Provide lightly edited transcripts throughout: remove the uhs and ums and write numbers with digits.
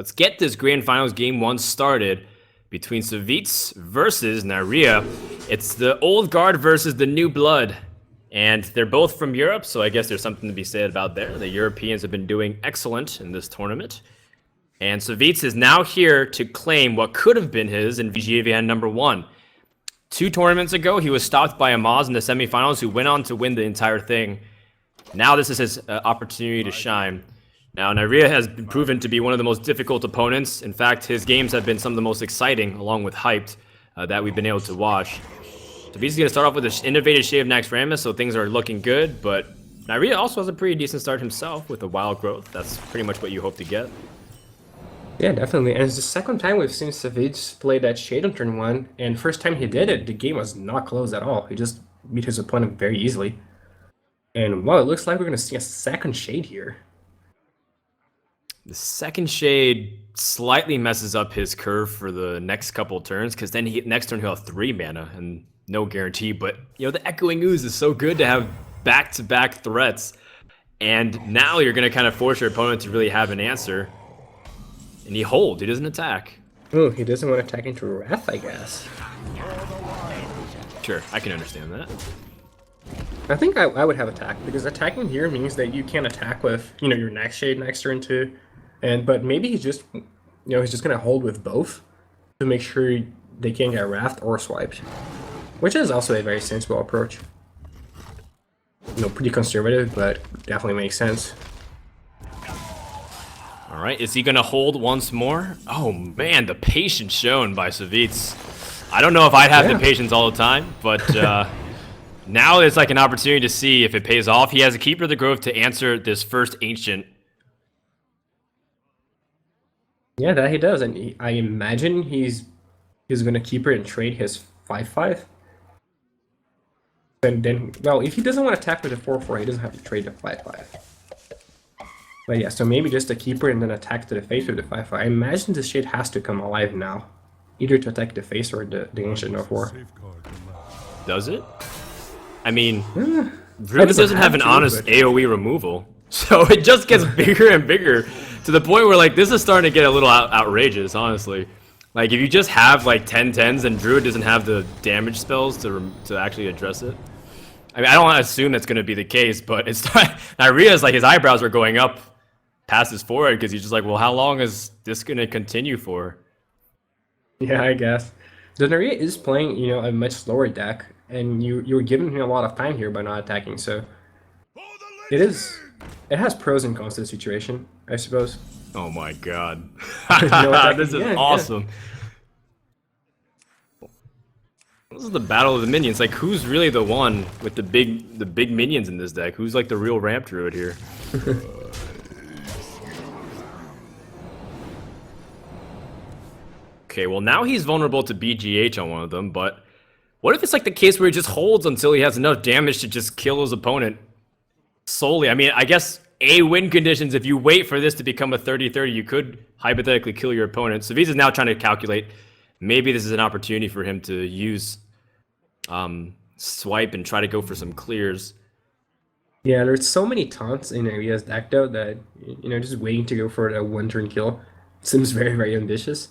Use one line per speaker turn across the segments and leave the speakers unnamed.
Let's get this Grand Finals Game 1 started between Savjz versus Neirea. It's the old guard versus the new blood. And they're both from Europe, so I guess there's something to be said about there. The Europeans have been doing excellent in this tournament. And Savjz is now here to claim what could have been his in VGVN number 1. 2 tournaments ago, he was stopped by Amaz in the semifinals, who went on to win the entire thing. Now this is his opportunity to shine. Now, Neirea has been proven to be one of the most difficult opponents. In fact, his games have been some of the most exciting, along with hyped, that we've been able to watch. Savjz is going to start off with an innovative shade of Naxxramas, so things are looking good, but Neirea also has a pretty decent start himself with a wild growth. That's pretty much what you hope to get.
Yeah, definitely. And it's the second time we've seen Savjz play that shade on turn 1, and first time he did it, the game was not close at all. He just beat his opponent very easily. And well, it looks like we're going to see a second shade here.
The second shade slightly messes up his curve for the next couple turns, because then next turn he'll have 3 mana and no guarantee. But you know, the Echoing Ooze is so good to have back-to-back threats, and now you're going to kind of force your opponent to really have an answer. And he holds, he doesn't attack.
Oh, he doesn't want to attack into Wrath, I guess.
Sure, I can understand that.
I think I would have attack, because attacking here means that you can attack with, you know, your next shade next turn too. But maybe he's just, you know, he's just gonna hold with both to make sure they can't get wrathed or swiped, which is also a very sensible approach. You know, pretty conservative, but definitely makes sense.
All right, is he gonna hold once more? Oh man, the patience shown by Savjz. I don't know if I'd have the patience all the time, but now it's like an opportunity to see if it pays off. He has a Keeper of the Grove to answer this first Ancient.
Yeah, that he does, and I imagine he's gonna Keeper and trade his 5/5. And then, well, if he doesn't want to attack with a 4/4, he doesn't have to trade the 5/5. But yeah, so maybe just a Keeper and then attack to the face with the 5/5. I imagine this shade has to come alive now, either to attack the face or the Ancient of War.
Does it? I mean, Druid doesn't have an honest AoE removal, so it just gets bigger and bigger to the point where, like, this is starting to get a little outrageous, honestly. Like, if you just have like 10/10s and Druid doesn't have the damage spells to actually address it. I mean, I don't want to assume that's going to be the case, but it's Neirea's, like, his eyebrows are going up past his forehead because he's just like, well, how long is this going to continue for? Yeah,
I guess. The Neirea is playing, you know, a much slower deck, and you're giving him a lot of time here by not attacking, so it has pros and cons to the situation, I suppose.
Oh my god.
No,
this is awesome. Yeah. This is the battle of the minions. Like, who's really the one with the big minions in this deck? Who's like the real ramp druid here? Okay, well now he's vulnerable to BGH on one of them, but what if it's like the case where he just holds until he has enough damage to just kill his opponent solely? I mean, I guess win conditions, if you wait for this to become a 30-30, you could hypothetically kill your opponent. Savjz is now trying to calculate, maybe this is an opportunity for him to use swipe and try to go for some clears.
Yeah, there's so many taunts in Neirea's deck though that, you know, just waiting to go for a 1-turn kill seems very, very ambitious.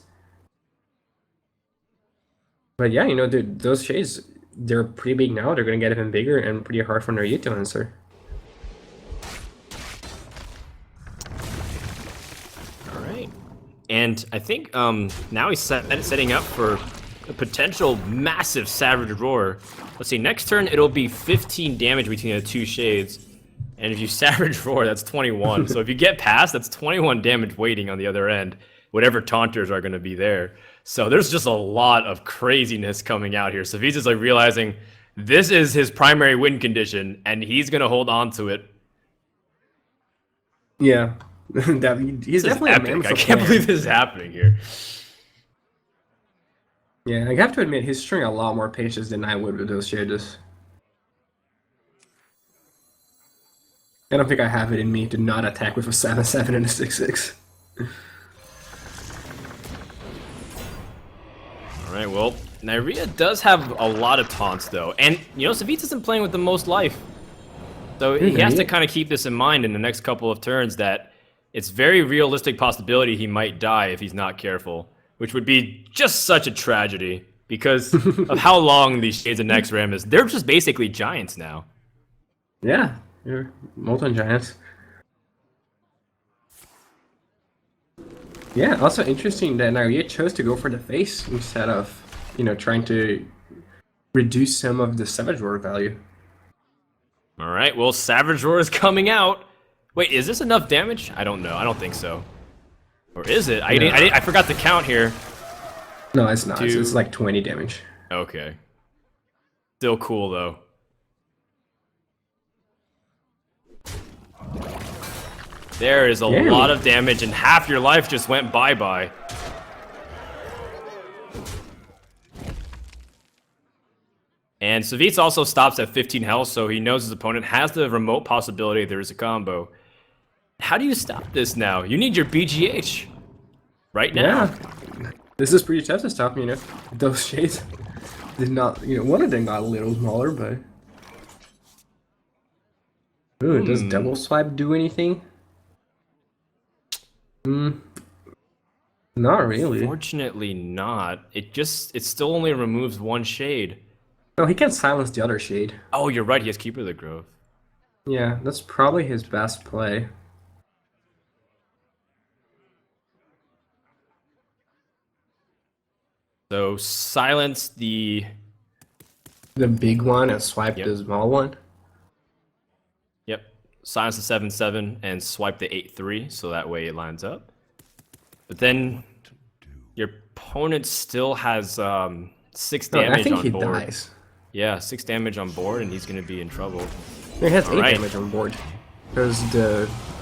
But yeah, you know, those shades, they're pretty big now. They're going to get even bigger and pretty hard for Neirea to answer.
All right. And I think now he's setting up for a potential massive Savage Roar. Let's see, next turn it'll be 15 damage between the 2 shades. And if you Savage Roar, that's 21. So if you get past, that's 21 damage waiting on the other end. Whatever taunters are going to be there. So there's just a lot of craziness coming out here. Savjz is like realizing this is his primary win condition, and he's going to hold on to it.
Yeah, he's definitely
epic. I can't believe this is happening here.
Yeah, I have to admit, he's showing a lot more patience than I would with those shades. I don't think I have it in me to not attack with a 7/7 and a 6/6.
Alright, well, Neirea does have a lot of taunts, though. And, you know, Savjz isn't playing with the most life. So he has to kind of keep this in mind in the next couple of turns that it's very realistic possibility he might die if he's not careful, which would be just such a tragedy because of how long these Shades of Naxxramas. They're just basically giants now.
Yeah, you're molten giants. Yeah, also interesting that Neirea chose to go for the face instead of, trying to reduce some of the Savjz Roar value.
All right, well, Savjz Roar is coming out. Wait, is this enough damage? I don't know. I don't think so. Or is it? I forgot to count here.
No, it's not. It's like 20 damage.
Okay. Still cool, though. There is a lot of damage, and half your life just went bye-bye. And Savjz also stops at 15 health, so he knows his opponent has the remote possibility there is a combo. How do you stop this now? You need your BGH right now.
Yeah. This is pretty tough to stop, Those Shades did not, one of them got a little smaller, but... Ooh, does double swipe do anything? Not really.
Fortunately not. It still only removes one shade.
Oh, he can silence the other shade.
Oh, you're right, he has Keeper of the Grove.
Yeah, that's probably his best play.
So silence the
big one and swipe the small one.
Yep. Silence the 7/7 and swipe the 8/3, so that way it lines up. But then your opponent still has 6 damage
I think
on
he
board.
dies.
Yeah, 6 damage on board, and he's gonna be in trouble.
He has 8 damage on board because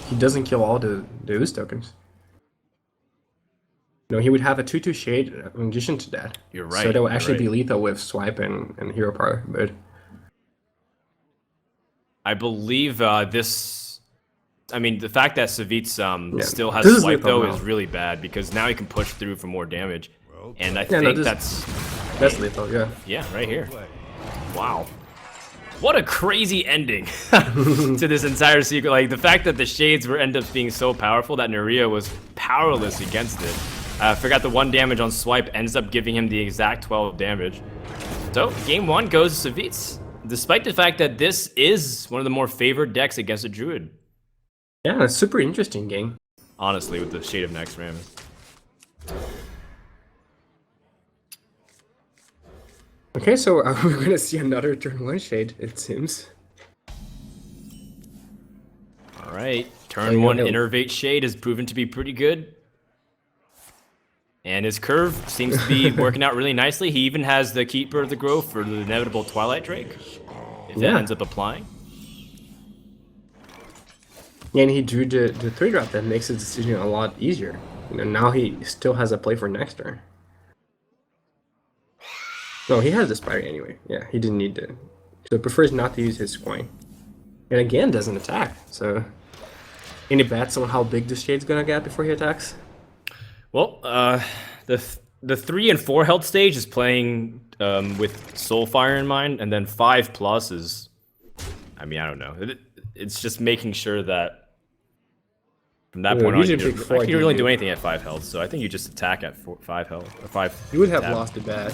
he doesn't kill all the ooze tokens. He would have a 2/2 shade in addition to that.
You're right.
So that would actually be lethal with swipe and hero power. But
I believe this. I mean, the fact that Savjz still has
this
swipe though
now.
is really bad because now he can push through for more damage, and I think that's
lethal. Yeah.
Yeah, right here. Wow. What a crazy ending to this entire secret. Like, the fact that the Shades end up being so powerful that Neirea was powerless against it. I forgot the 1 damage on swipe ends up giving him the exact 12 damage. So, game 1 goes to Savjz, despite the fact that this is one of the more favored decks against a Druid.
Yeah, it's a super interesting game.
Honestly, with the Shade of Naxxramas.
Okay, so we're gonna see another turn 1 shade, it seems.
Alright, turn 1 Innervate Shade has proven to be pretty good. And his curve seems to be working out really nicely. He even has the Keeper of the Grove for the inevitable Twilight Drake, if that ends up applying.
Yeah, and he drew the 3-drop that makes his decision a lot easier. Now he still has a play for next turn. No, he has the Spire anyway. Yeah, he didn't need to. So prefers not to use his coin. And again, doesn't attack. So, any bets on how big the Shade's gonna get before he attacks?
Well, the 3 and 4 health stage is playing with Soulfire in mind, and then 5+ is, I mean, I don't know. It's just making sure that from that point on, you can't really do anything at 5 health. So I think you just attack at 5 health or 5.
You would have lost the bet.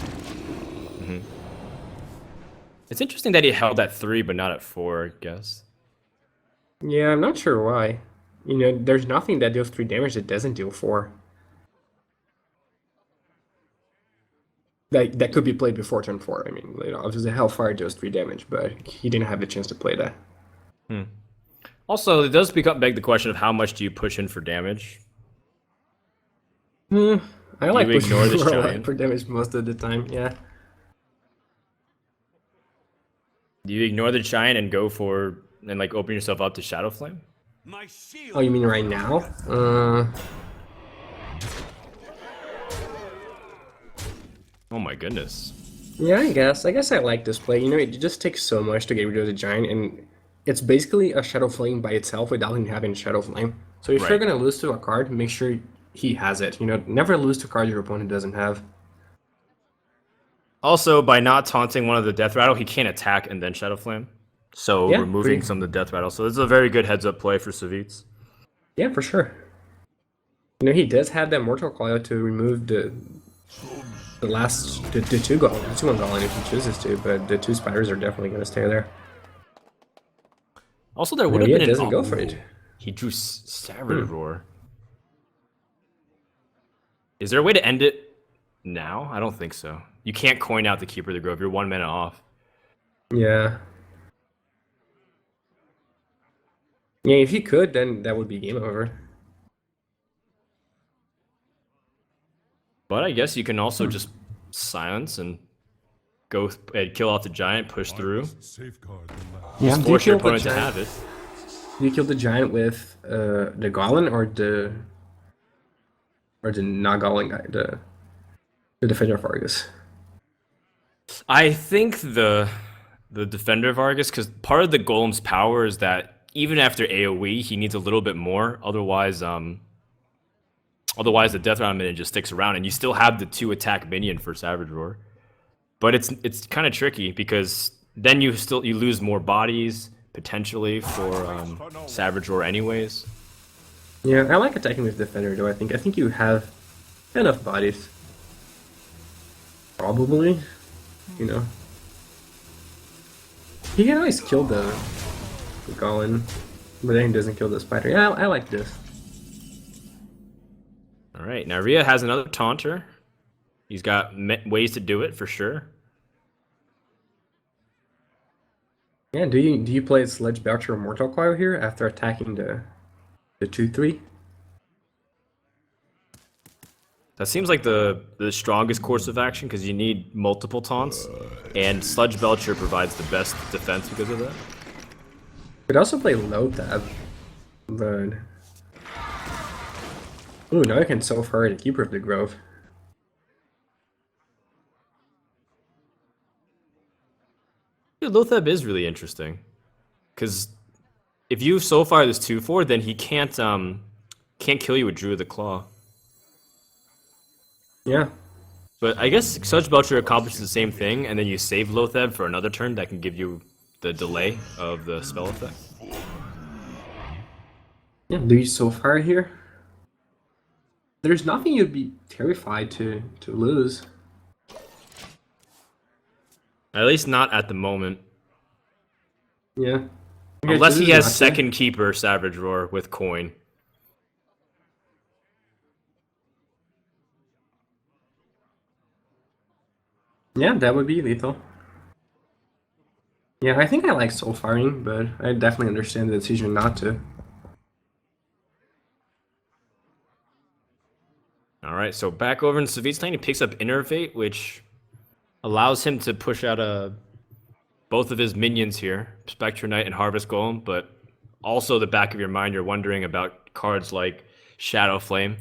It's interesting that he held at 3 but not at 4, I guess.
Yeah, I'm not sure why. There's nothing that deals 3 damage that doesn't deal 4. That could be played before turn 4. I mean, obviously Hellfire deals 3 damage, but he didn't have the chance to play that.
Also, it does beg the question of how much do you push in for damage?
I like
you ignore this giant
for damage most of the time. Yeah.
Do you ignore the giant and go for and like open yourself up to Shadow Flame?
Oh, you mean right now?
Oh my goodness.
Yeah, I guess I like this play. It just takes so much to get rid of the giant, and it's basically a Shadow Flame by itself without him having Shadow Flame. So if you're gonna lose to a card, make sure he has it. Never lose to cards your opponent doesn't have.
Also, by not taunting one of the Death Rattle, he can't attack and then Shadow Flame. So removing some of the Death Rattle. So this is a very good heads-up play for Savjz.
Yeah, for sure. You know, he does have that Mortal Coil to remove the two golem, the 2-1 golem if he chooses to, but the 2 spiders are definitely going to stay there.
Also, there would
No,
have
yeah,
been an.
doesn't go for it.
He drew Savage Roar. Is there a way to end it now? I don't think so. You can't coin out the Keeper of the Grove. You're 1 minute off.
Yeah. Yeah, if you could, then that would be game over.
But I guess you can also just silence and go and kill off the giant, push through.
Yeah,
Just force your opponent to have it.
Do you kill the giant with the golem or the not golem guy, the defender of Argus?
I think the defender of Argus, because part of the golem's power is that even after AoE, he needs a little bit more. Otherwise, the Death Round minion just sticks around, and you still have the 2 attack minion for Savage Roar. But it's kind of tricky because then you lose more bodies potentially for Savage Roar anyways.
Yeah, I like attacking with defender though. I think you have enough bodies. Probably, you know. He can always kill the golem, but then he doesn't kill the spider. Yeah, I like this.
All right, Neirea has another taunter. He's got ways to do it for sure.
Yeah, do you play Sledge Belcher or Mortal Coil here after attacking the 2/3?
That seems like the strongest course of action because you need multiple taunts, and Sludge Belcher provides the best defense because of that.
Could also play low tab, but ooh, now I can so far the Keeper of the Grove.
Dude, Lothab is really interesting, because if you so far this 2/4, then he can't kill you with Druid the Claw.
Yeah.
But I guess Sludge Belcher accomplishes the same thing, and then you save Lothab for another turn that can give you the delay of the spell effect.
Yeah, Lee so far here. There's nothing you'd be terrified to lose.
At least not at the moment.
Yeah.
Unless he has second keeper Savage Roar with coin.
Yeah, that would be lethal. Yeah, I think I like soul firing, but I definitely understand the decision not to.
Alright, so back over in Savjz lane, he picks up Innervate, which allows him to push out both of his minions here, Spectre Knight and Harvest Golem, but also the back of your mind, you're wondering about cards like Shadow Flame.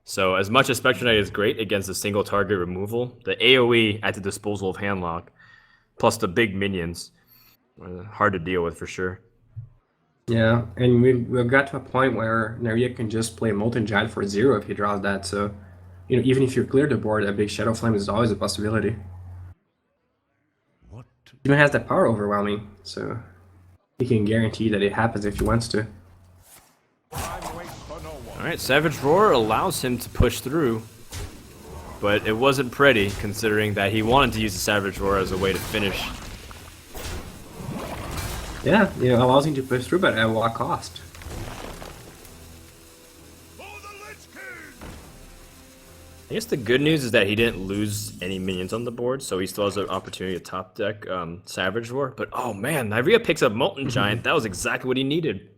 So as much as Spectre Knight is great against a single target removal, the AoE at the disposal of Handlock, plus the big minions, are hard to deal with for sure.
Yeah, and we've got to a point where Neirea can just play Molten Giant for 0 if he draws that, so you know, even if you clear the board, a big Shadow Flame is always a possibility. He even has that power overwhelming, so he can guarantee that it happens if he wants to.
Alright, Savage Roar allows him to push through, but it wasn't pretty considering that he wanted to use the Savage Roar as a way to finish.
Yeah, you know, allows him to push through, but at what cost?
I guess the good news is that he didn't lose any minions on the board, so he still has an opportunity to top deck Savage Roar. But oh man, Neirea picks up Molten Giant. That was exactly what he needed.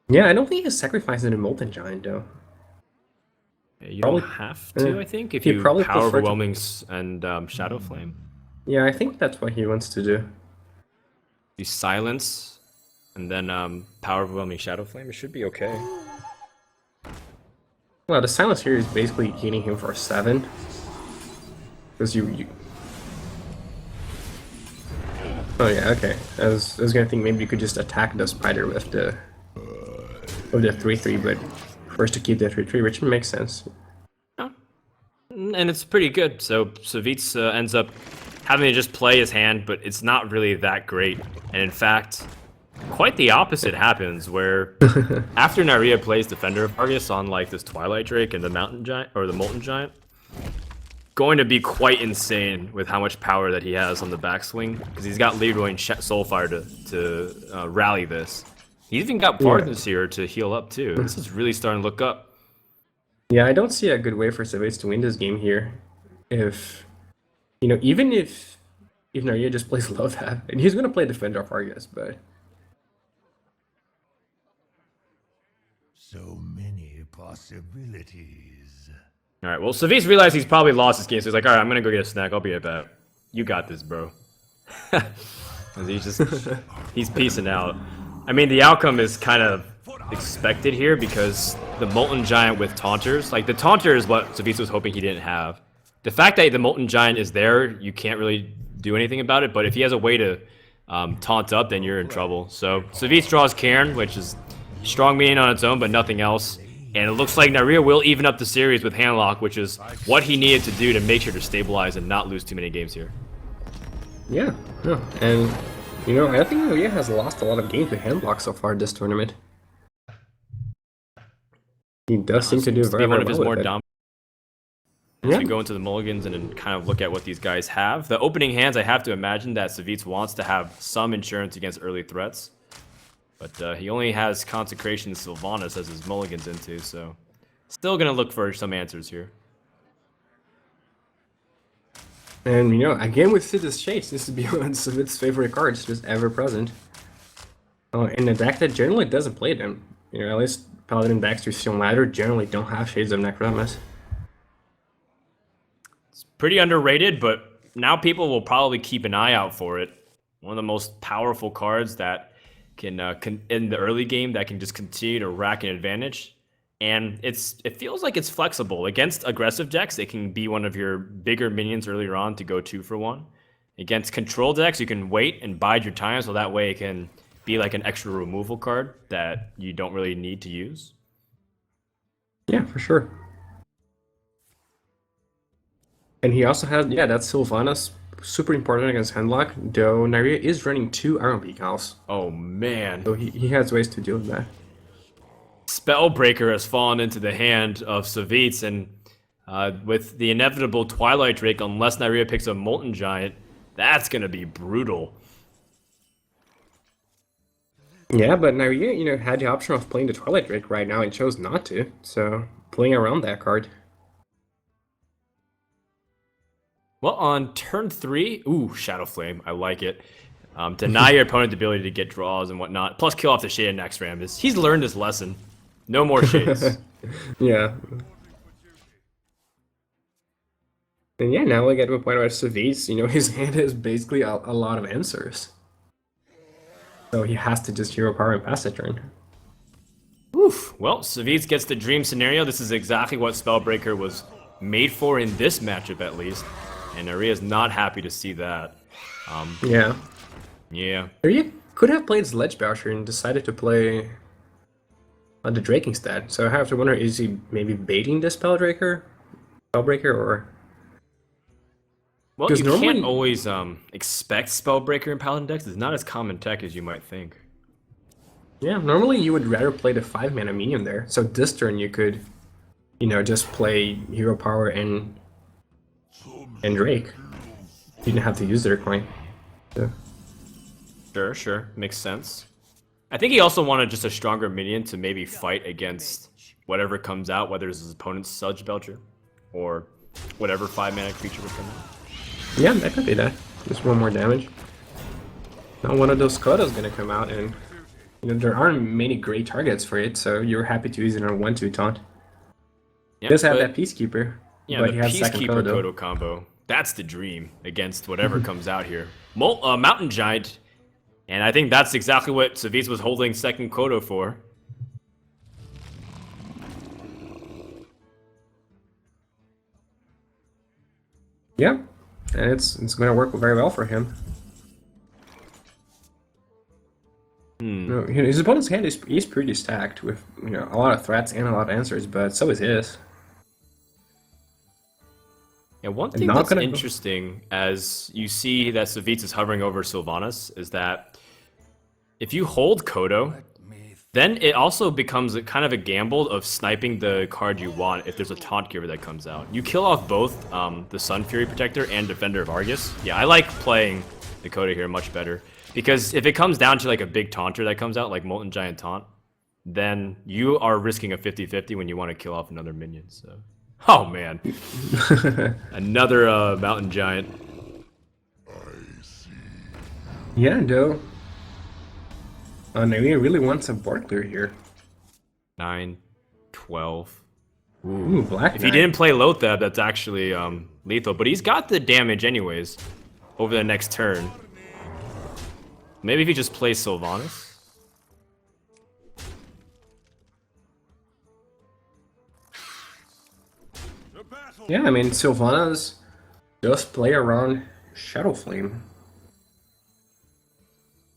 Yeah, I don't think he's sacrificing a Molten Giant though.
Yeah, you don't have to, I think, if you
probably
Power
prefer to-
Overwhelming and Shadow Flame.
Yeah, I think that's what he wants to do.
You silence, and then Power Overwhelming Shadow Flame. It should be okay.
Well, the silence here is basically healing him for 7. Because you... Oh yeah, okay. I was gonna think maybe you could just attack the spider with the 3/3, but first to keep the 3/3, which makes sense.
And it's pretty good. So Savjz ends up having to just play his hand, but it's not really that great. And in fact, quite the opposite happens, where after Neirea plays Defender of Argus on like this Twilight Drake and the Mountain Giant or the Molten Giant, going to be quite insane with how much power that he has on the backswing, because he's got Leroy and Soulfire to rally this. He's even got Parthens here to heal up too. This is really starting to look up.
Yeah, I don't see a good way for Savjz to win this game here. If even if Neirea just plays low that, and he's gonna play Defender of Argus, but
so many possibilities.
All right, well, Savjz realized he's probably lost this game, so he's like, all right, I'm going to go get a snack. I'll be right back. You got this, bro. He's peacing out. I mean, the outcome is kind of expected here because the Molten Giant with Taunters, like the Taunter is what Savjz was hoping he didn't have. The fact that the Molten Giant is there, you can't really do anything about it, but if he has a way to taunt up, then you're in trouble. So Savjz draws Cairn, which is strong minion on its own, but nothing else. And it looks like Neirea will even up the series with Handlock, which is what he needed to do to make sure to stabilize and not lose too many games here.
yeah, and I think Neirea has lost a lot of games with Handlock so far this tournament. He does seem to do very,
one
very
of his
well
more
with it.
dominant.
Yeah.
As we go into the mulligans and then kind of look at what these guys have. The opening hands, I have to imagine that Savjz wants to have some insurance against early threats. But he only has Consecration and Sylvanas as his mulligans into, so still gonna look for some answers here.
And again with Sid's Chase, this is beyond Savjz's favorite cards, just ever present. In a deck that generally doesn't play them. At least Paladin decks through Steel Ladder generally don't have Shades of Naxxramas.
It's pretty underrated, but now people will probably keep an eye out for it. One of the most powerful cards that can in the early game that can just continue to rack an advantage, and it feels like it's flexible against aggressive decks. It can be one of your bigger minions earlier on to go 2 for 1. Against control decks, you can wait and bide your time, so that way it can be like an extra removal card that you don't really need to use.
Yeah, for sure. And he also has that's Sylvanas. Super important against Handlock, though Neirea is running 2 Iron Beak Elves.
Oh man.
So he has ways to deal with that.
Spellbreaker has fallen into the hand of Savjz, and with the inevitable Twilight Drake, unless Neirea picks a Molten Giant, that's gonna be brutal.
Yeah, but Neirea, had the option of playing the Twilight Drake right now and chose not to, so playing around that card.
Well, on turn 3, ooh, Shadow Flame, I like it. Deny your opponent the ability to get draws and whatnot, plus kill off the Shade of Naxxramas. He's learned his lesson. No more Shades.
Yeah. And yeah, now we get to a point where Savjz, his hand is basically a lot of answers. So he has to just hero power and pass that turn.
Oof. Well, Savjz gets the dream scenario. This is exactly what Spellbreaker was made for in this matchup, at least. And Neirea's not happy to see that.
Yeah.
Yeah.
Neirea could have played Sledgeboucher and decided to play the Drake instead. So I have to wonder, is he maybe baiting the Spellbreaker, or?
Well, you can't always expect Spellbreaker in Paladin decks. It's not as common tech as you might think.
Yeah, normally you would rather play the 5-mana minion there. So this turn you could, just play hero power and Drake. You didn't have to use their coin. So.
Sure. Makes sense. I think he also wanted just a stronger minion to maybe fight against whatever comes out, whether it's his opponent's Sludge Belcher or whatever 5-mana creature would come out.
Yeah, that could be that. Just 1 more damage. Now one of those Koda's gonna come out, and there aren't many great targets for it, so you're happy to use it on a 1/2 taunt.
Yeah,
he does have that Peacekeeper.
Yeah,
but
the
he has second
Peacekeeper
Kodo.
Kodo combo. That's the dream against whatever comes out here. Mountain Giant. And I think that's exactly what Savjz was holding second Kodo for.
Yeah, and it's going to work very well for him. His opponent's hand is pretty stacked with a lot of threats and a lot of answers, but so is his.
Yeah, one thing that's interesting as you see that Savjz is hovering over Sylvanas is that if you hold Kodo, then it also becomes kind of a gamble of sniping the card you want if there's a taunt giver that comes out. You kill off both the Sun Fury Protector and Defender of Argus. Yeah, I like playing the Kodo here much better. Because if it comes down to like a big taunter that comes out, like Molten Giant Taunt, then you are risking a 50-50 when you want to kill off another minion, so... Oh, man. Another Mountain Giant.
Yeah, though. Neirea really wants a board clear here.
9, 12.
Ooh, Black
If he
Knight.
didn't play Lothab, that's actually lethal. But he's got the damage anyways over the next turn. Maybe if he just plays Sylvanas?
Yeah, I mean, Sylvanas does play around Shadow Flame.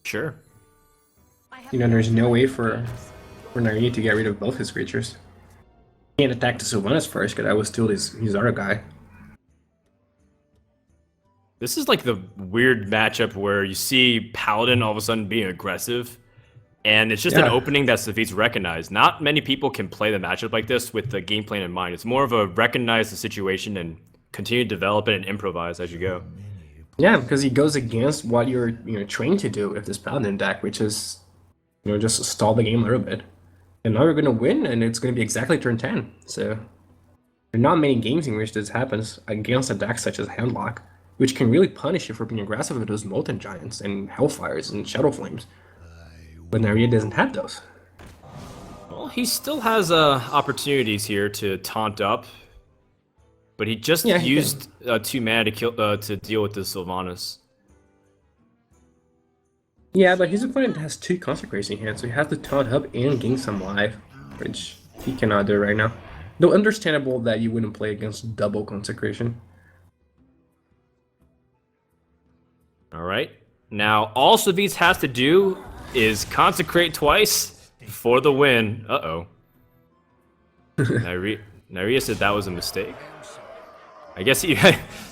Sure.
You know, there's no way for Neirea to get rid of both his creatures. He can't attack the Sylvanas first, because I was still his other guy.
This is like the weird matchup where you see Paladin all of a sudden being aggressive, and it's just an opening that Savjz recognized. Not many people can play the matchup like this with the game plan in mind. It's more of a recognize the situation and continue to develop it and improvise as you go.
Yeah, because he goes against what you're trained to do with this Paladin deck, which is just stall the game a little bit. And now you're gonna win, and it's gonna be exactly turn 10. So there are not many games in which this happens against a deck such as Handlock, which can really punish you for being aggressive with those Molten Giants and Hellfires and Shadow Flames. But Neirea doesn't have those.
Well, he still has opportunities here to taunt up, but he just used 2 mana to kill to deal with the Sylvanas.
Yeah, but his opponent has 2 Consecration hands, so he has to taunt up and gain some life, which he cannot do right now. Though understandable that you wouldn't play against double Consecration.
All right. Now, all Savjz has to do is consecrate twice for the win. Uh-oh. Neirea said that was a mistake. I guess he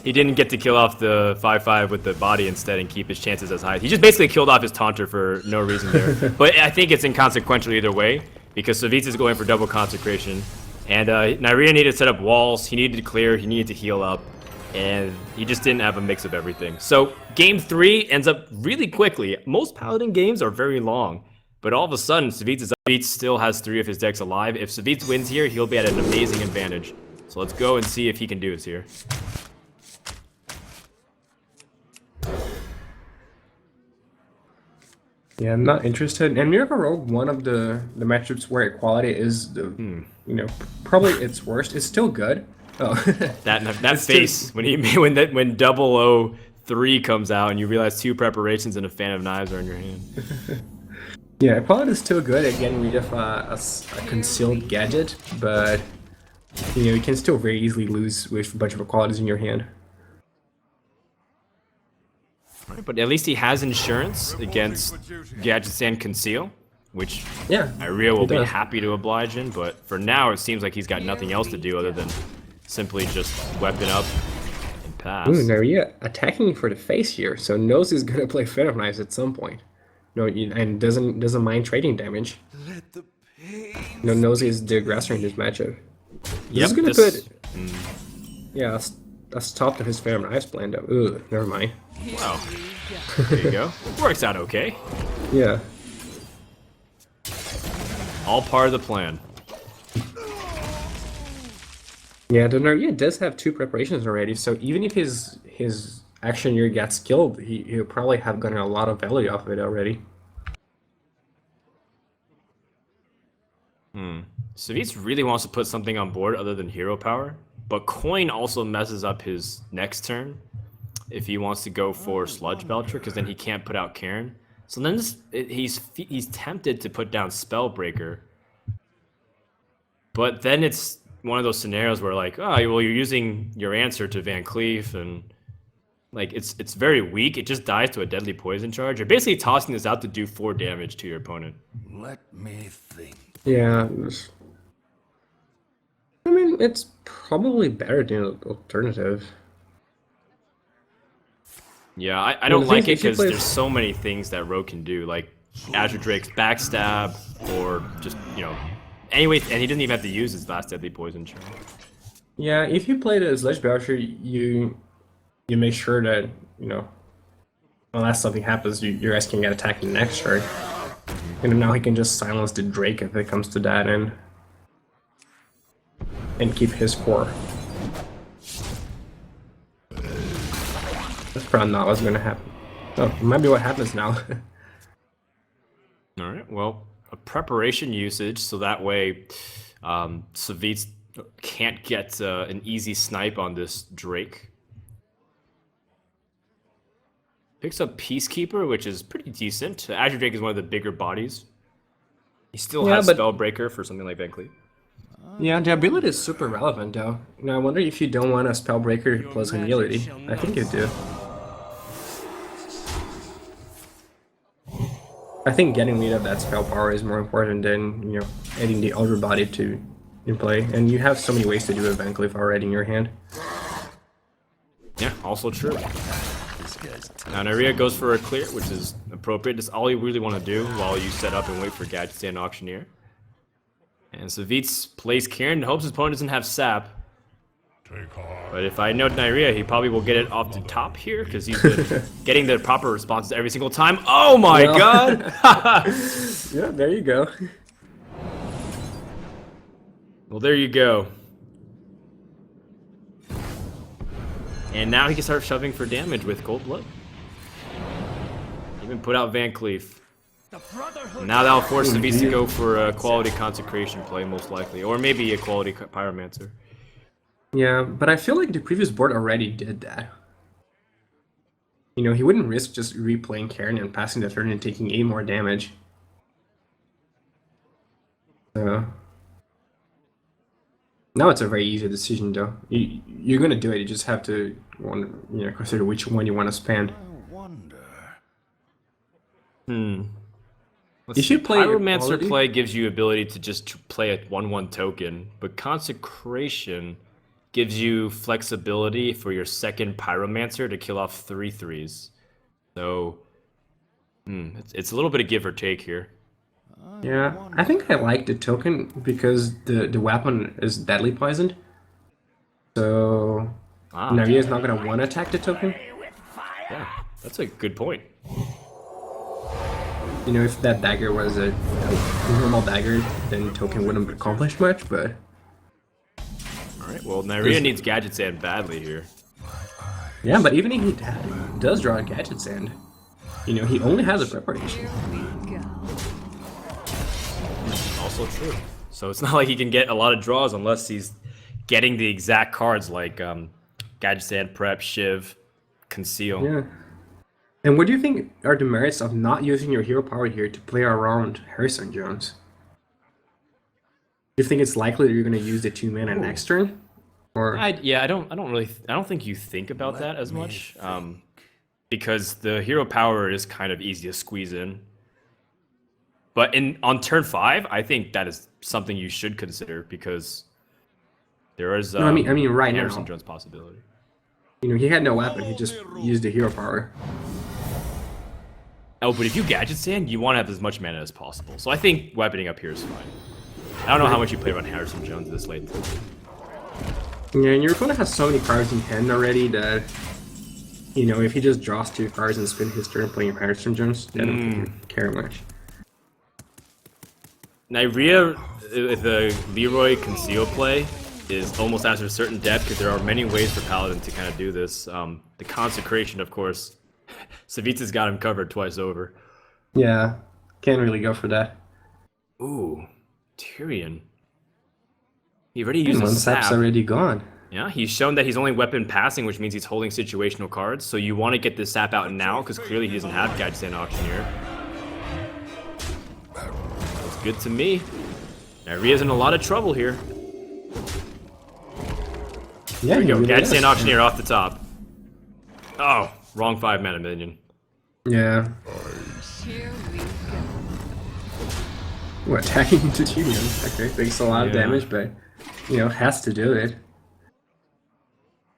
didn't get to kill off the 5/5 with the body instead and keep his chances as high. He just basically killed off his taunter for no reason there. But I think it's inconsequential either way, because Savjz is going for double consecration. And Neirea needed to set up walls, he needed to clear, he needed to heal up. And he just didn't have a mix of everything. So game 3 ends up really quickly. Most Paladin games are very long, but all of a sudden Savjz still has 3 of his decks alive. If Savjz wins here, he'll be at an amazing advantage. So let's go and see if he can do this here.
Yeah, I'm not interested. And Miracle Rogue, one of the matchups where equality is the probably its worst. It's still good. Oh,
that face when 003 comes out and you realize 2 preparations and a fan of knives are in your hand.
Yeah, Equality is still good at getting rid of a concealed gadget, but you can still very easily lose with a bunch of Equalities in your hand.
Right, but at least he has insurance against gadgets and conceal, which Neirea will be happy to oblige in. But for now, it seems like he's got nothing else to do other than simply just weapon up and pass.
Ooh, Neirea attacking for the face here, so knows he's gonna play Fan of Knives at some point. And doesn't mind trading damage. Knows he's the aggressor in this matchup. This is gonna put a stop to his Fan of Knives plan though. Ooh, never mind.
Wow. There you go. Works out okay.
Yeah.
All part of the plan.
Yeah, the Neirea does have 2 preparations already, so even if his action year gets killed, he'll probably have gotten a lot of value off of it already.
Savjz really wants to put something on board other than hero power, but coin also messes up his next turn if he wants to go for Sludge Belcher, because then he can't put out Karen. So then he's tempted to put down Spellbreaker, but then it's one of those scenarios where like, oh, well, you're using your answer to Van Cleef, and like it's very weak. It just dies to a deadly poison charge. You're basically tossing this out to do 4 damage to your opponent.
Let me think.
Yeah. I mean, it's probably better than an alternative.
Yeah, I don't like it because
plays...
there's so many things that Rogue can do. Like, Azure Drake's backstab, or just, anyway, and he doesn't even have to use his last deadly poison charm.
Yeah, if you play the Sledge Belcher, you make sure that, unless something happens, your guys can get attacked next turn. And now he can just silence the Drake if it comes to that and keep his core. That's probably not what's gonna happen. Oh, it might be what happens now.
Alright, well, a preparation usage, so that way Savjz can't get an easy snipe on this Drake. Picks up Peacekeeper, which is pretty decent. Azure Drake is one of the bigger bodies. He still has Spellbreaker for something like Van Cleef.
Yeah, the ability is super relevant though. Now I wonder if you don't want a Spellbreaker plus immunity. I think you do. I think getting rid of that spell power is more important than, adding the other body in play. And you have so many ways to do a Van Cleef already in your hand.
Yeah, also true. Now Neirea goes for a clear, which is appropriate. That's all you really want to do while you set up and wait for Gadget and Auctioneer. And Savjz plays Kieran and hopes his opponent doesn't have sap. But if I know Neirea, he probably will get it off the top here, because he's been getting the proper responses every single time. Oh my god!
Yeah, there you go.
Well, there you go. And now he can start shoving for damage with Cold Blood. Even put out Van Cleef. Now that'll force Savjz to go for a quality Consecration play, most likely. Or maybe a quality Pyromancer.
Yeah, but I feel like the previous board already did that. He wouldn't risk just replaying Karen and passing the turn and taking 8 more damage. So now it's a very easy decision though. You're gonna do it, you just have to consider which one you want to spend. You should play
Pyromancer play gives you ability to just play a 1/1 token, but Consecration gives you flexibility for your second Pyromancer to kill off 3/3s. So, it's a little bit of give or take here.
Yeah, I think I like the token because the weapon is deadly poisoned. So, Neirea is not going to want to attack the token.
Yeah, that's a good point.
If that dagger was a normal dagger, then token wouldn't accomplish much, but...
Alright, well, Neirea needs Gadget Sand badly here.
Yeah, but even if he does draw a Gadget Sand, he only has a preparation.
Also true. So it's not like he can get a lot of draws unless he's getting the exact cards like Gadget Sand, Prep, Shiv, Conceal.
Yeah. And what do you think are the merits of not using your hero power here to play around Harrison Jones? Do you think it's likely that you're going to use the 2 mana next turn? Or
I don't think you think about that as much, because the hero power is kind of easy to squeeze in. But on turn 5, I think that is something you should consider, because there is
no, I mean right
Harrison
now.
Jones possibility.
He had no weapon. He just used the hero power.
Oh, but if you Gadget Sand, you want to have as much mana as possible. So I think weaponing up here is fine. I don't know how much you play around Harrison Jones this late.
Yeah, and your opponent has so many cards in hand already that, if he just draws 2 cards and spend his turn playing Harrison Jones, I don't think you care much.
Neirea, the Leroy Conceal play is almost after a certain depth, because there are many ways for Paladin to kind of do this. The Consecration, of course, Savjz has got him covered twice over.
Yeah, can't really go for that.
Ooh, Tyrion. He already used
One
a sap.
sap's already gone.
Yeah, he's shown that he's only weapon passing, which means he's holding situational cards. So you want to get this sap out now, because clearly he doesn't have Gadget Sand Auctioneer. That's good to me. Neirea's in a lot of trouble here.
Yeah,
Here we go,
really
Gadget
is.
Sand Auctioneer off the top. Oh, wrong 5 mana minion.
Yeah. Well, attacking into Tyrion. Okay, takes a lot of damage, but, has to do it.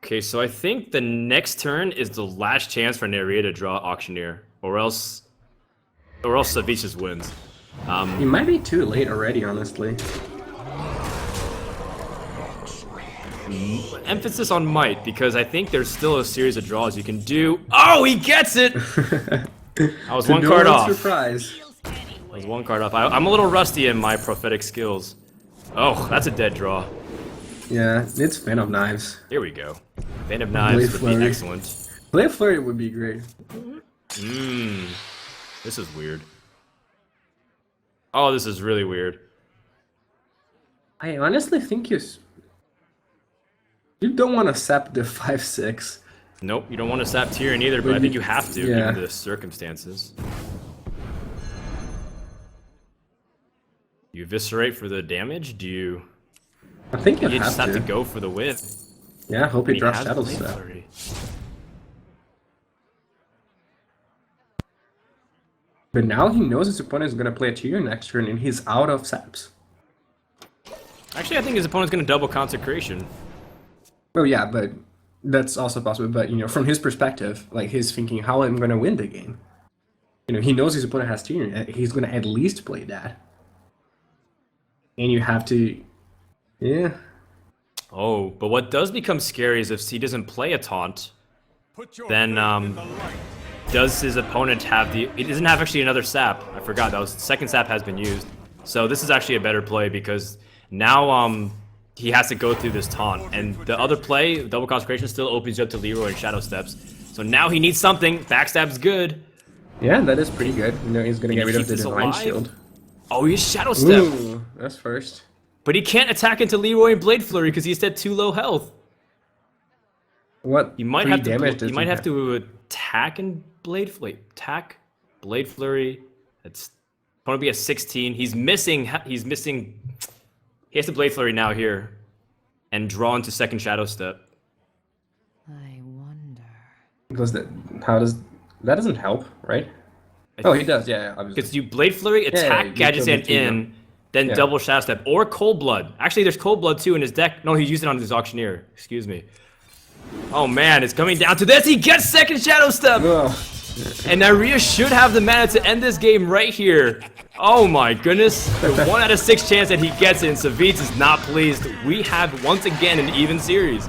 Okay, so I think the next turn is the last chance for Neirea to draw Auctioneer, or else Or else Savjz just wins.
He might be too late already, honestly.
Emphasis on might, because I think there's still a series of draws you can do. Oh, he gets it! I was one card off.
Surprise.
I was one card off. I'm a little rusty in my prophetic skills. Oh, that's a dead draw.
Yeah, it's Fan of Knives.
Here we go. Fan of Knives would be excellent.
Blade Flurry would be great.
This is weird. Oh, this is really weird.
I honestly think you don't want to sap the 5/6.
Nope, you don't want to sap Tyrion either, but I think you have to,
yeah.
given the circumstances. You eviscerate for the damage? Do you...
I think you
just have to go for the win.
Yeah, hope he draws Shadow
Blade
Step.
Flurry.
But now he knows his opponent is going to play a Tyrion next turn, and he's out of saps.
Actually, I think his opponent's going to double Consecration.
Oh yeah, but that's also possible. But you know, from his perspective, like he's thinking, how am I going to win the game? You know, he knows his opponent has Tyrion. He's going to at least play that. And you have to, yeah.
Oh, but what does become scary is if he doesn't play a taunt, then does his opponent have the... It doesn't have actually another sap. I forgot, that was second sap has been used. So this is actually a better play because now he has to go through this taunt. And the other play, double consecration, still opens you up to Leroy and Shadow Steps. So now he needs something. Backstab's good.
Yeah, that is pretty good. You know, he's going to get rid of the Divine
alive?
Shield.
Oh, he's Shadow Step.
Ooh, that's first.
But he can't attack into Leroy and Blade Flurry because he's at too low health.
What?
You might have to. You might have to attack and Blade Flurry. Attack, Blade Flurry. That's going to be a 16. He's missing. He's missing. He has to Blade Flurry now here, and draw into second Shadow Step.
I wonder.
Does that? How does that? Doesn't help, right? Oh, he does. Yeah, obviously.
Because you Blade Flurry, attack Gadget Sand in, then double Shadow Step or Cold Blood. Actually, there's Cold Blood too in his deck. No, he used it on his Auctioneer. Excuse me. Oh man, it's coming down to this. He gets second Shadow Step! And Neirea should have the mana to end this game right here. Oh my goodness. The 1 out of 6 chance that he gets it, and Savjz is not pleased. We have once again an even series.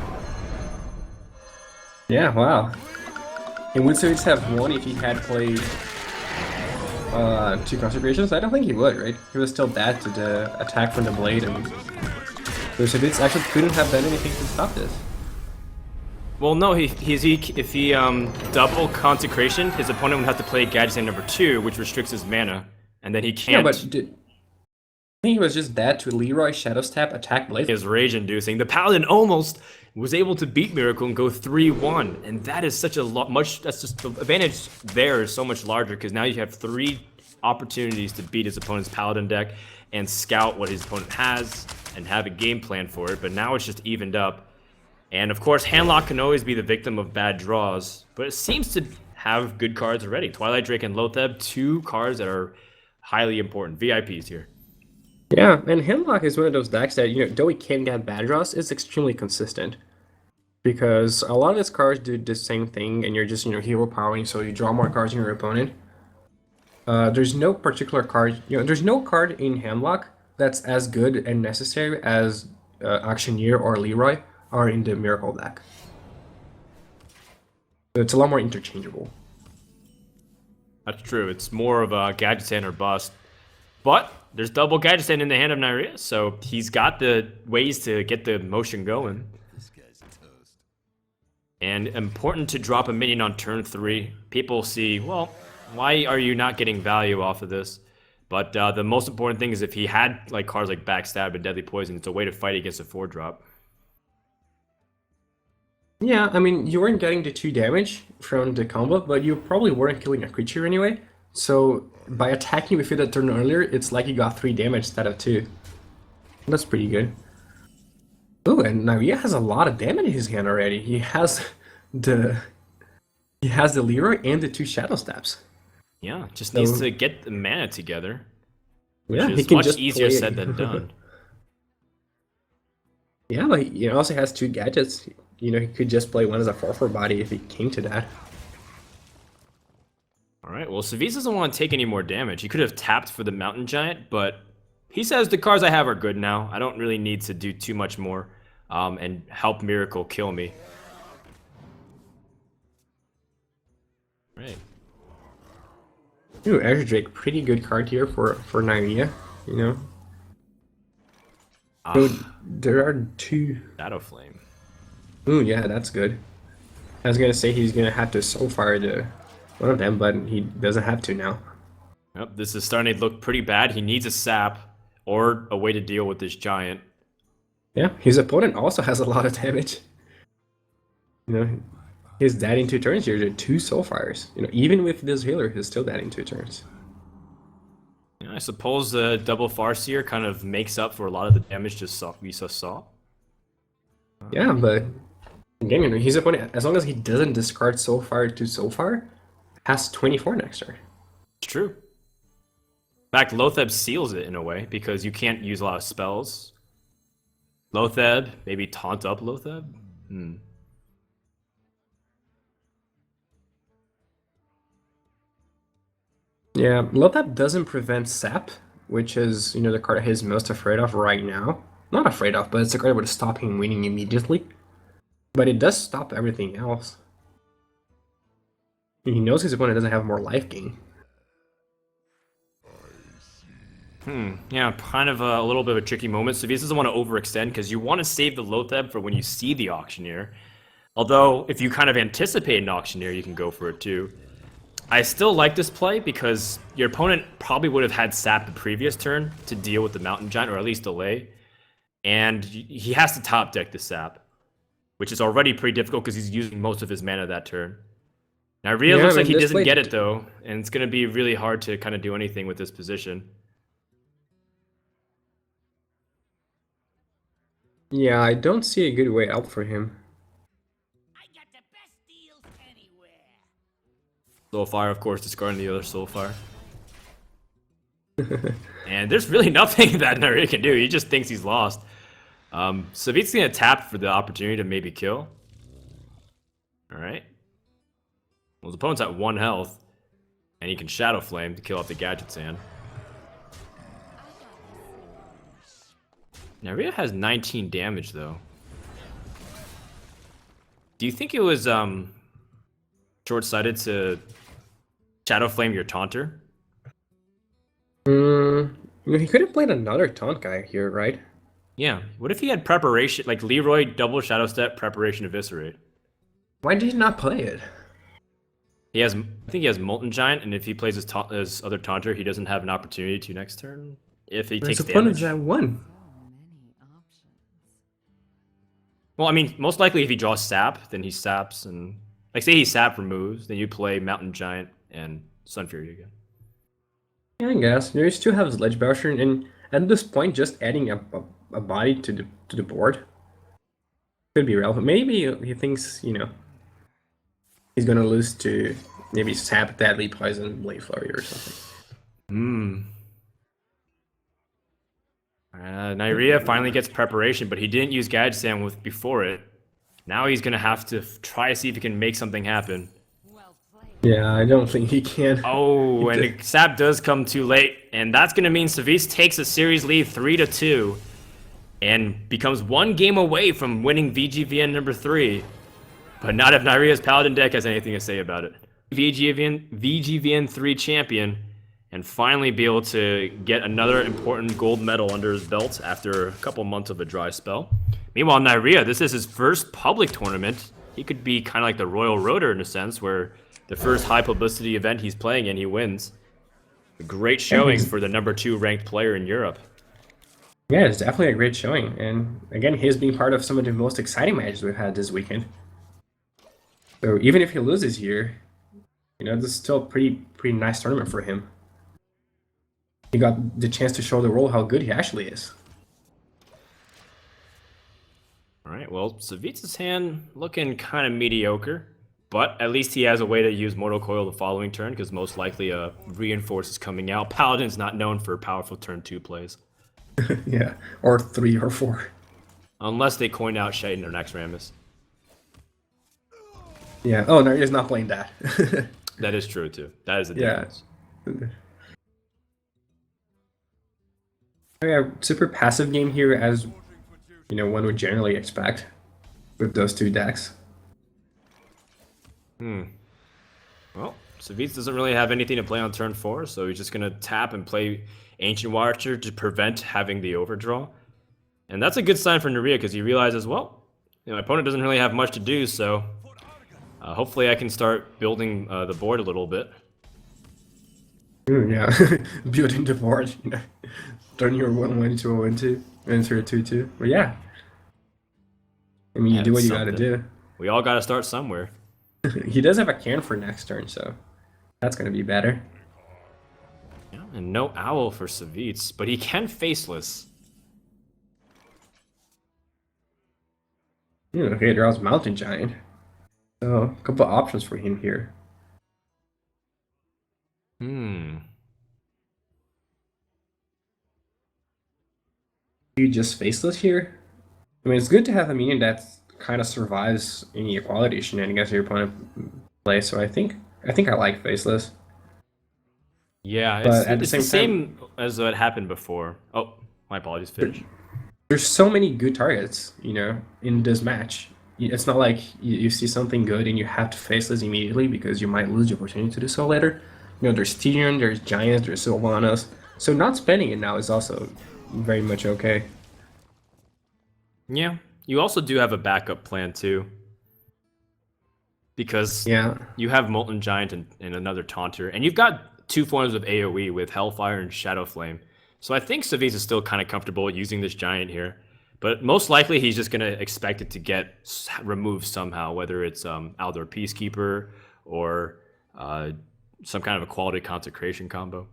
Yeah, wow. And would Savjz have won if he had played 2 Consecrations? I don't think he would, right? He was still bad to the attack from the blade, and so Savjz actually couldn't have done anything to stop this.
Well, no, if he double Consecration, his opponent would have to play Gadget Sand number 2, which restricts his mana, and then he can't.
Yeah, but I think he was just bad to Leroy, Shadow Step, attack Blade.
It was rage-inducing. The Paladin almost was able to beat Miracle and go 3-1, and that is such a that's just the advantage there is so much larger because now you have 3 opportunities to beat his opponent's Paladin deck and scout what his opponent has and have a game plan for it. But now it's just evened up. And of course, Handlock can always be the victim of bad draws, but it seems to have good cards already. Twilight Drake and Lotheb, 2 cards that are highly important. VIPs here.
Yeah, and Handlock is one of those decks that, you know, though he can get bad draws, it's extremely consistent. Because a lot of his cards do the same thing, and you're just, you know, hero powering, so you draw more cards than your opponent. There's no particular card, you know, there's no card in Handlock that's as good and necessary as Auctioneer or Leroy are in the Miracle deck. So it's a lot more interchangeable.
That's true. It's more of a Gadget Sand or bust. But there's double Gadget Sand in the hand of Neirea, so he's got the ways to get the motion going.
This guy's toast.
And important to drop a minion on turn 3. People see, well, why are you not getting value off of this? But the most important thing is if he had like cards like Backstab and Deadly Poison, it's a way to fight against a 4-drop.
Yeah, I mean, you weren't getting the 2 damage from the combo, but you probably weren't killing a creature anyway. So by attacking with it a turn earlier, it's like you got 3 damage instead of 2. That's pretty good. Oh, and Neirea has a lot of damage in his hand already. He has the Leroy and the 2 Shadow Steps.
Yeah, just needs to get the mana together. Which
Yeah,
is
he can
much
just
easier
play
said than done.
Yeah, but he also has 2 gadgets. You know, he could just play one as a 4/4 body if he came to that.
All right, well. well, Savjz doesn't want to take any more damage. He could have tapped for the Mountain Giant, but he says the cards I have are good now. I don't really need to do too much more and help Miracle kill me. Right.
Ooh, Azure Drake, pretty good card here for Neirea, you know. So there are 2.
Shadow Flame.
Ooh, yeah, that's good. I was gonna say he's gonna have to Soulfire one of them, but he doesn't have to now.
Yep, this is starting to look pretty bad. He needs a sap or a way to deal with this giant.
Yeah, his opponent also has a lot of damage. You know, he's dead in 2 turns here to 2 Soulfires. You know, even with this healer, he's still dead in 2 turns.
Yeah, I suppose the double Farseer kind of makes up for a lot of the damage we just saw.
Yeah, but again, you know, his opponent, as long as he doesn't discard Soulfire to Soulfire, has 24 next turn.
It's true. In fact, Lotheb seals it in a way because you can't use a lot of spells. Lotheb, maybe taunt up Lotheb?
Yeah, Lotheb doesn't prevent Sap, which is, you know, the card he's most afraid of right now. Not afraid of, but it's a card that would stop him winning immediately. But it does stop everything else. He knows his opponent doesn't have more life gain.
Yeah, kind of a little bit of a tricky moment. Savjz doesn't want to overextend because you want to save the Lotheb for when you see the Auctioneer. Although, if you kind of anticipate an Auctioneer, you can go for it too. I still like this play because your opponent probably would have had Sap the previous turn to deal with the Mountain Giant, or at least delay. And he has to top deck the Sap, which is already pretty difficult because he's using most of his mana that turn. Now, Neirea looks like he doesn't get it though, and it's going to be really hard to kind of do anything with this position.
Yeah, I don't see a good way out for him.
I got the best deals anywhere.
Soulfire, of course, discarding the other Soulfire. And there's really nothing that Neirea can do. He just thinks he's lost. Savjz gonna tap for the opportunity to maybe kill. Alright. Well, his opponent's at 1 health. And he can Shadow Flame to kill off the Gadget Sand. Neirea has 19 damage though. Do you think it was short-sighted to Shadow Flame your Taunter?
You know, he could have played another taunt guy here, right?
Yeah. What if he had preparation, like Leroy double Shadow Step, preparation eviscerate?
Why did he not play it?
He has, I think he has Molten Giant, and if he plays his other Taunter, he doesn't have an opportunity to next turn. If he takes
His opponent's
damage.
at 1.
Well, I mean, most likely if he draws Sap, then he saps, and like say he Sap removes, then you play Mountain Giant and Sun Fury again.
Yeah, I guess. You still have his Ledge Basher, and at this point, just adding a body to the board could be relevant. Maybe he thinks, you know, he's gonna lose to maybe Sap, Deadly Poison, Blade Flurry, or something.
Neirea finally gets preparation, but he didn't use Gadget Sand before it. Now he's gonna have to try to see if he can make something happen.
Yeah, I don't think he can.
Oh, and the Sap does come too late, and that's gonna mean Savjz takes a series lead 3-2, and becomes 1 game away from winning VGVN number 3. But not if Neirea's Paladin deck has anything to say about it. VGVN 3 champion, and finally be able to get another important gold medal under his belt after a couple months of a dry spell. Meanwhile, Neirea, this is his first public tournament. He could be kind of like the Royal Roader in a sense, where the first high publicity event he's playing in, he wins. A great showing for the number 2 ranked player in Europe.
Yeah, it's definitely a great showing. And again, he's been part of some of the most exciting matches we've had this weekend. So even if he loses here, you know, this is still a pretty nice tournament for him. He got the chance to show the world how good he actually is.
Alright, well, Savjz's hand looking kind of mediocre, but at least he has a way to use Mortal Coil the following turn, because most likely a Reinforce is coming out. Paladin's not known for powerful turn 2 plays.
Yeah, or 3 or 4.
Unless they coin out Shaitan or Naxxramas.
Yeah, oh no, he's not playing that.
That is true too. That is the
Yeah.
difference.
Yeah, super passive game here, as one would generally expect with those two decks.
Well, Savjz doesn't really have anything to play on turn 4, so he's just gonna tap and play Ancient Watcher to prevent having the overdraw. And that's a good sign for Neirea because he realizes, well, my opponent doesn't really have much to do, so hopefully I can start building the board a little bit.
Yeah, building the board. Turn your 1-1 into a 1-2, and into a 2-2. But yeah, I mean, you do what you gotta do.
We all gotta start somewhere.
He does have a cairn for next turn, so that's gonna be better.
Yeah, and no owl for Savjz, but he can faceless.
Okay, draws Mountain Giant. So, a couple options for him here. You just faceless here? I mean, it's good to have a minion that kind of survives any equality shenanigans your opponent plays, so I think I like faceless.
Yeah,
But at the
it's the
same
same as what happened before. Oh, my apologies, Fidge.
There's so many good targets, in this match. It's not like you see something good and you have to faceless immediately because you might lose the opportunity to do so later. There's Tyrion, there's Giants, there's Sylvanas. So not spending it now is also very much okay.
Yeah, you also do have a backup plan too. Because
Yeah.
you have Molten Giant and another Taunter, and you've got 2 forms of AoE with Hellfire and Shadow Flame. So I think Savjz is still kind of comfortable using this Giant here. But most likely he's just going to expect it to get removed somehow, whether it's Aldor Peacekeeper or some kind of a Quality Consecration combo.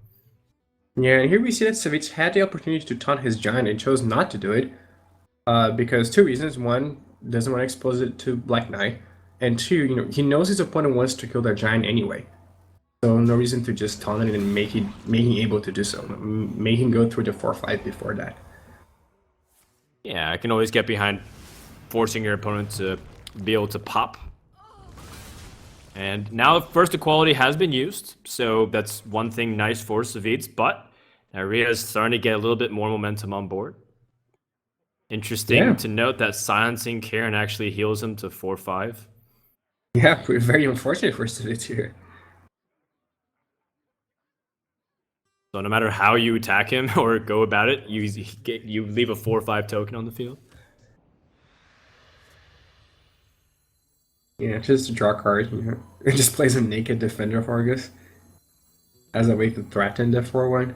Yeah, and here we see that Savjz had the opportunity to taunt his Giant and chose not to do it. Because 2 reasons. 1, doesn't want to expose it to Black Knight. And 2, he knows his opponent wants to kill their Giant anyway. So no reason to just taunt it and make him able to do so. Make him go through the 4-5 before that.
Yeah, I can always get behind forcing your opponent to be able to pop. And now first equality has been used, so that's one thing nice for Savjz, but Neirea is starting to get a little bit more momentum on board. Interesting to note that silencing Karen actually heals him to 4-5.
Yeah, very unfortunate for Savjz here.
So no matter how you attack him or go about it, you leave a 4-5 token on the field.
Yeah, just to draw a card, It just plays a naked Defender of Argus as a way to threaten the 4-1.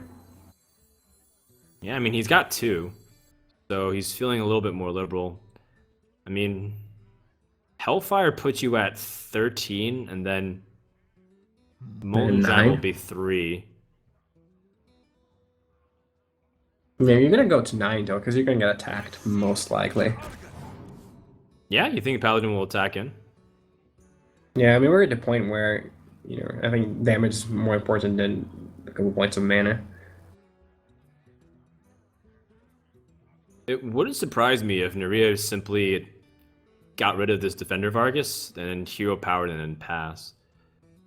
Yeah, I mean, he's got 2. So he's feeling a little bit more liberal. I mean, Hellfire puts you at 13, and then Molten Giant will be 3.
Yeah, you're gonna go to 9 though, because you're gonna get attacked, most likely.
Yeah, you think Paladin will attack in?
Yeah, I mean, we're at the point where, I think damage is more important than a couple points of mana.
It wouldn't surprise me if Neirea simply got rid of this Defender Vargas, then hero powered and then pass.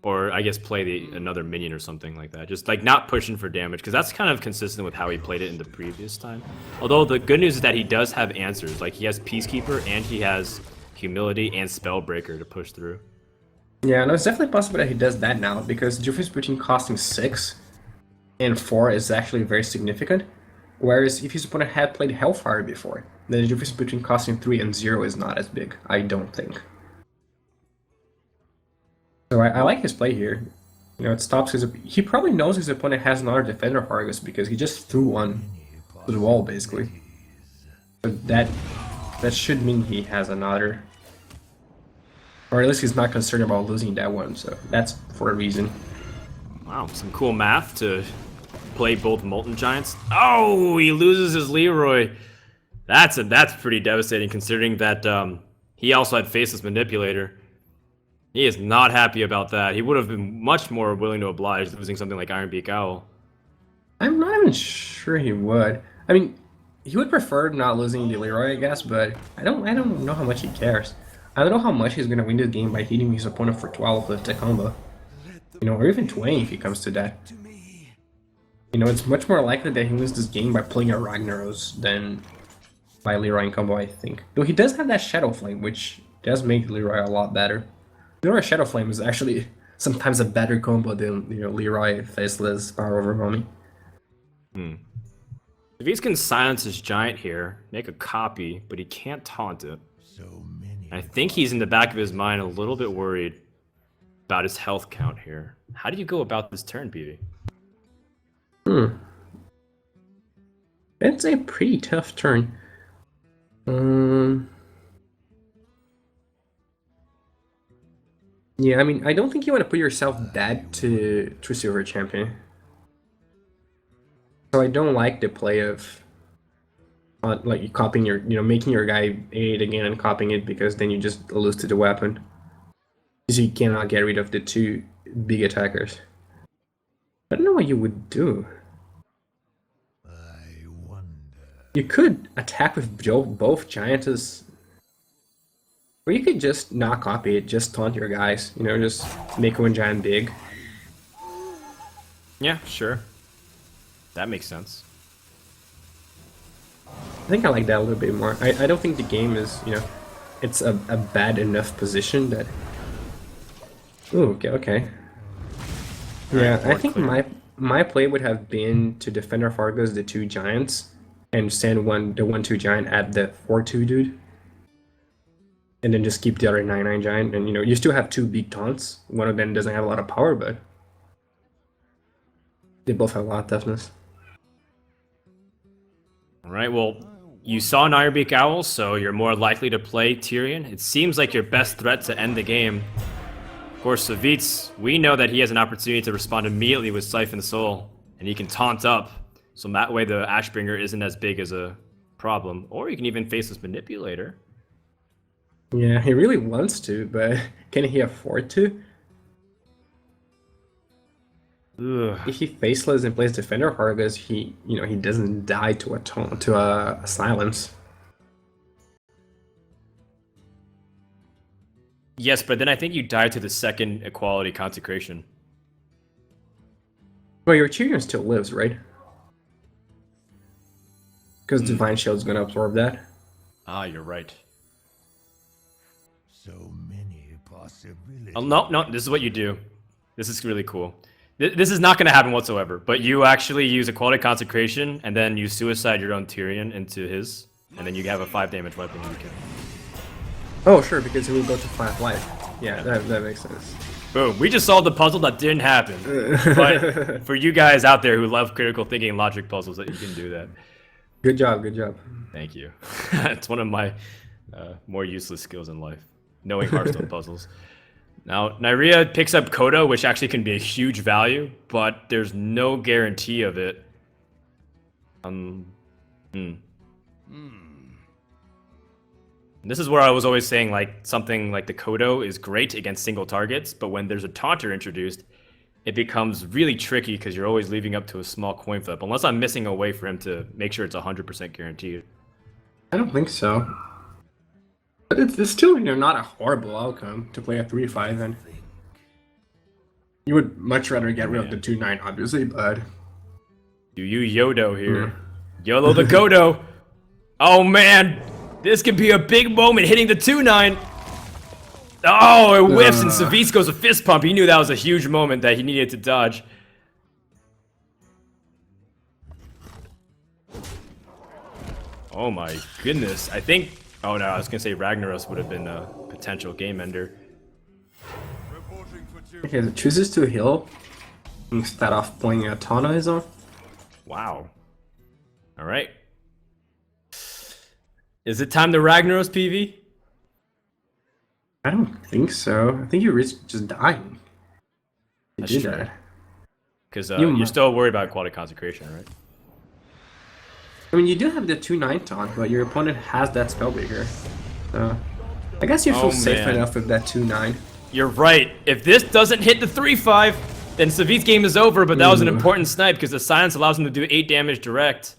Or I guess play another minion or something like that. Just like not pushing for damage, because that's kind of consistent with how he played it in the previous time. Although the good news is that he does have answers. Like he has Peacekeeper and he has Humility and Spellbreaker to push through.
Yeah, no, it's definitely possible that he does that now, because the difference between costing 6 and 4 is actually very significant. Whereas if his opponent had played Hellfire before, then the difference between costing 3 and 0 is not as big, I don't think. So I like his play here. It stops his... He probably knows his opponent has another Defender of Argus because he just threw one to the wall, basically. But that should mean he has another. Or at least he's not concerned about losing that one, so that's for a reason.
Wow, some cool math to play both Molten Giants. Oh, he loses his Leroy. That's pretty devastating considering that he also had Faceless Manipulator. He is not happy about that. He would have been much more willing to oblige losing something like Ironbeak Owl.
I'm not even sure he would. I mean, he would prefer not losing the Leroy, I guess, but I don't know how much he cares. I don't know how much he's gonna win this game by hitting his opponent for 12 with the combo. You know, or even 20 if he comes to that. You know, it's much more likely that he wins this game by playing a Ragnaros than by Leroy in combo, I think. Though he does have that Shadow Flame, which does make Leroy a lot better. Leroy Shadow Flame is actually sometimes a better combo than, you know, Leroy Faceless Power Overwhelming.
If he can silence his giant here, make a copy, but he can't taunt it. I think he's in the back of his mind a little bit worried about his health count here. How do you go about this turn, PV?
It's a pretty tough turn. Yeah, I mean, I don't think you want to put yourself dead to Silver Champion. So I don't like the play of like you copying your, you know, making your guy 8 again and copying it, because then you just lose to the weapon. Because you cannot get rid of the 2 big attackers. I don't know what you would do.
I wonder.
You could attack with both Giantess. Or you could just not copy it, just taunt your guys. You know, just make one giant big.
Yeah, sure. That makes sense.
I think I like that a little bit more. I don't think the game is, you know, it's a bad enough position that... Ooh, okay. Yeah, I think my play would have been to defend our Fargos, the 2 giants, and send the 1/2 giant at the 4/2 dude. And then just keep the other 9/9 giant, and you know, you still have 2 big taunts. One of them doesn't have a lot of power, but they both have a lot of toughness.
Alright, well, you saw an Ironbeak Owl, so you're more likely to play Tyrion. It seems like your best threat to end the game. Of course, Savjz, we know that he has an opportunity to respond immediately with Siphon Soul, and he can taunt up, so that way the Ashbringer isn't as big as a problem. Or you can even Faceless Manipulator.
Yeah, he really wants to, but can he afford to?
Ugh.
If he faceless and plays Defender Harvest, he, you know, he doesn't die to a silence.
Yes, but then I think you die to the second equality consecration.
Well, your Tyrion still lives, right? Because Divine Shield's gonna absorb that.
Ah, you're right.
So many possibilities.
Oh, no, this is what you do. This is really cool. This is not going to happen whatsoever, but you actually use Equality Consecration, and then you suicide your own Tyrion into his, and then you have a 5 damage weapon you can.
Oh, sure, because he will go to 5 life. Yeah, that makes sense.
Boom, we just solved the puzzle that didn't happen. But for you guys out there who love critical thinking and logic puzzles, that you can do that.
Good job, good job.
Thank you. It's one of my more useless skills in life, knowing Hearthstone puzzles. Now, Neirea picks up Kodo, which actually can be a huge value, but there's no guarantee of it. This is where I was always saying, like, something like the Kodo is great against single targets, but when there's a taunter introduced, it becomes really tricky because you're always leaving up to a small coin flip, unless I'm missing a way for him to make sure it's 100% guaranteed.
I don't think so. But it's still, you know, not a horrible outcome to play a 3-5, and you would much rather get rid of the 2-9, obviously, but...
Do you Yodo here? YOLO the Kodo! Oh man! This could be a big moment hitting the 2-9! Oh, it whiffs and Savjz goes a fist pump. He knew that was a huge moment that he needed to dodge. Oh my goodness. I think... Oh no, I was gonna say Ragnaros would have been a potential game ender.
Okay, it chooses to heal instead of playing a ton on his own.
Wow. Alright. Is it time to Ragnaros, PV?
I don't think so. I think you risk just dying. You
That's
did
true.
that.
Because you're still worried about quality consecration, right?
I mean, you do have the 2-9 taunt, but your opponent has that Spellbreaker. So, I guess you feel safe
man.
enough with that 2-9.
You're right. If this doesn't hit the 3-5, then Savjz's game is over, but that was an important snipe because the silence allows him to do 8 damage direct.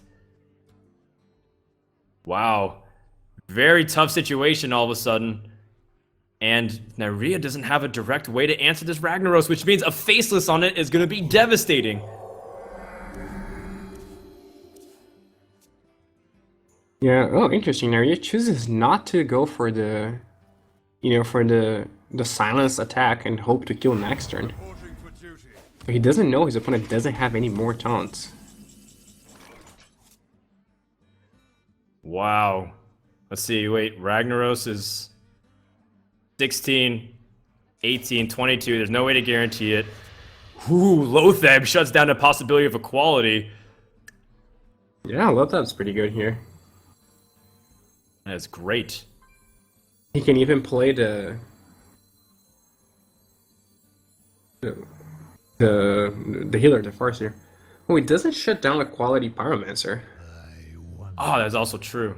Wow. Very tough situation all of a sudden. And Neirea doesn't have a direct way to answer this Ragnaros, which means a faceless on it is going to be devastating.
Yeah. Oh, interesting. Neirea chooses not to go for the, for the silence attack and hope to kill next turn. But he doesn't know his opponent doesn't have any more taunts.
Wow. Let's see. Wait, Ragnaros is 16, 18, 22. There's no way to guarantee it. Ooh, Lotheb shuts down the possibility of equality.
Yeah, Lothab's pretty good here.
That's great.
He can even play the healer, the Farseer. Oh, he doesn't shut down a quality Pyromancer.
Oh, that's also true.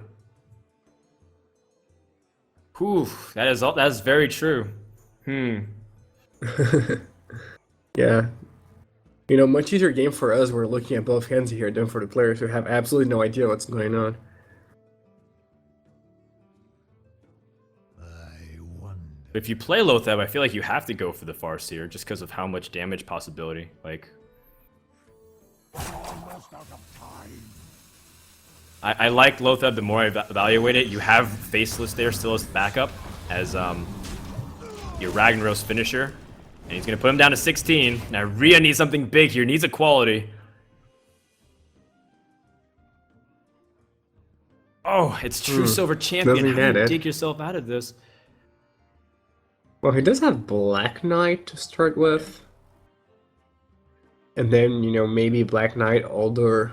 Whew, that's very true.
Yeah. Much easier game for us. We're looking at both hands here than for the players who have absolutely no idea what's going on.
If you play Lotheb, I feel like you have to go for the Farseer just because of how much damage possibility. Like, I like Lotheb the more I evaluate it. You have Faceless there still as backup as your Ragnaros finisher. And he's going to put him down to 16. Now, Rhea needs something big here, needs equality. Oh, it's True Silver Champion.
Doesn't
How
get
do you
it.
dig yourself out of this?
Well, he does have Black Knight to start with. And then, maybe Black Knight Alder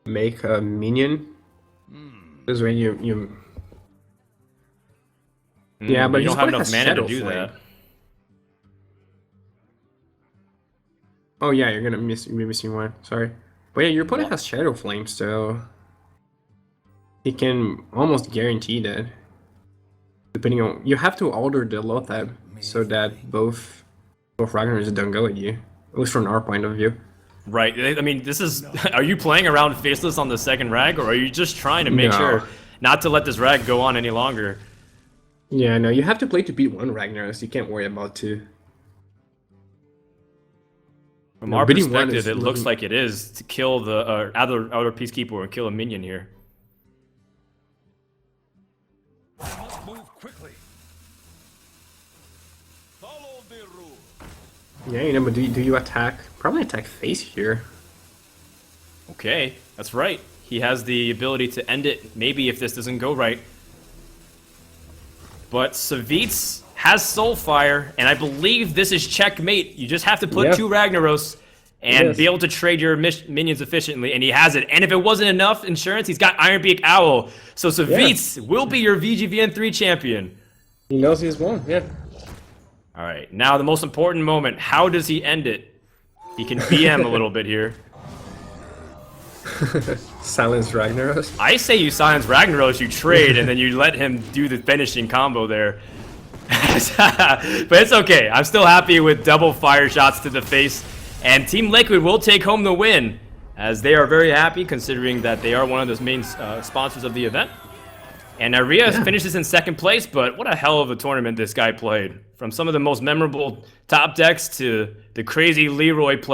make a minion. This way you yeah, but
you
his
don't have
opponent
enough
has
mana
Shadow
to do
Flame.
that.
Oh yeah, you're gonna be missing one. Sorry, but yeah, your opponent has Shadow Flame, so he can almost guarantee that. Depending on, you have to alter the Lotheb so that both Ragnar's don't go at you. At least from our point of view.
Right. I mean, this is. Are you playing around Faceless on the second rag, or are you just trying to make
No.
sure not to let this rag go on any longer?
Yeah, no, you have to play to beat one Ragnaros. You can't worry about two.
From
No,
our
bidding one
perspective,
is
it looks
looking-
like it is to kill the outer Peacekeeper and kill a minion here.
Move quickly. Follow the rule.
Yeah, but do you attack? Probably attack face here.
Okay, that's right. He has the ability to end it, maybe if this doesn't go right. But Savjz has Soulfire, and I believe this is checkmate. You just have to put
Yeah.
2 Ragnaros and
Yes.
be able to trade your minions efficiently, and he has it. And if it wasn't enough insurance, he's got Ironbeak Owl. So Savjz will be your VGVN 3 champion.
He knows he's won. Yeah.
All right, now the most important moment. How does he end it? He can BM a little bit here.
Silence Ragnaros.
I say you silence Ragnaros, you trade, and then you let him do the finishing combo there. But it's okay. I'm still happy with double fire shots to the face. And Team Liquid will take home the win, as they are very happy considering that they are one of the main sponsors of the event. And Neirea finishes in second place, but what a hell of a tournament this guy played. From some of the most memorable top decks to the crazy Leroy play.